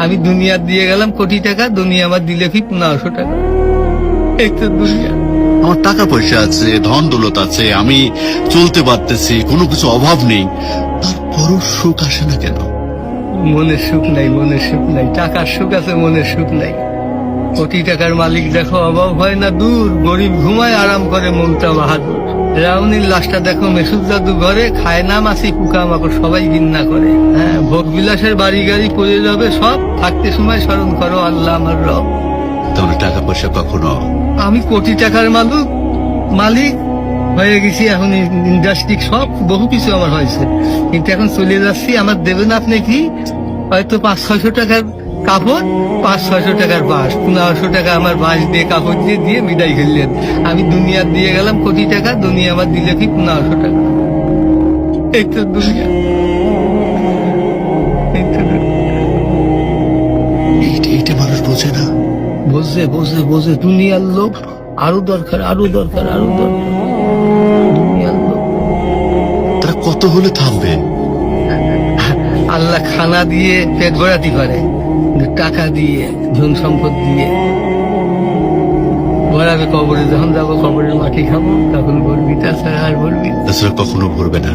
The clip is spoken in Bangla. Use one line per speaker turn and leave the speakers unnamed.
আমি দুনিয়া দিয়ে গেলাম কোটি টাকা, দুনিয়া আমার দিলে কি 1500 টাকা। এই তো দুনিয়া।
আমার টাকা পয়সা আছে, ধন দৌলত আছে, আমি চলতে পারতেছি, কোনো কিছু অভাব নেই, তারপরও সুখ আসে না কেন?
মনের সুখ নাই, মনের সুখ নাই। টাকার সুখ আছে, মনের সুখ নাই। কোটি টাকার মালিক দেখো অভাব হয় না দূর, গরিব ঘুমায় আরাম করে মনটা বাহাদুর। রাউনির লাশটা দেখো মেসুদ দাদু ঘরে, খায় না মাছি পোকা মাকড় সবাই ঘৃণা করে। হ্যাঁ, ভোগ বিলাসের বাড়ি গাড়ি পড়ে যাবে সব, থাকতে সময় স্মরণ করো আল্লাহ আমার রব।
তাহলে টাকা পয়সা কখনো
আমি কোটি টাকার মালিক হয়ে গেছি, এখন ইন্ডাস্ট্রি সব বহু কিছু আমার হয়েছে, কিন্তু এখন চলে যাচ্ছি। আমার দেবেন আপনি কি হয়তো 500-600 টাকার কাপড়, 500-600 টাকার বাঁশ, 1500 টাকা আমার বাঁশ দিয়ে কাপড় দিয়ে বিদায় ফেললেন। আমি দুনিয়া দিয়ে গেলাম কোটি টাকা, দুনিয়া আমার দিলে কি 1500 টাকা। এই তো দুনিয়া, এই তো দুনিয়া।
এইটা মানুষ বোঝে না।
বোঝে বোঝে বোঝে, দুনিয়ার লোক আরো দরকার, আরো দরকার, আরো দরকার। দুনিয়ার লোক
তারা কত হলে থামবে?
আল্লাহ খানা দিয়ে পেট ভরাতে পারে, কিন্তু টাকা দিয়ে, ধন সম্পদ দিয়ে ভরাবে কবরে। যখন যাবো কবরের মাটি খাবো তখন বলবি, তাছাড়া আর বলবি।
তাছাড়া কখনো ভরবে না।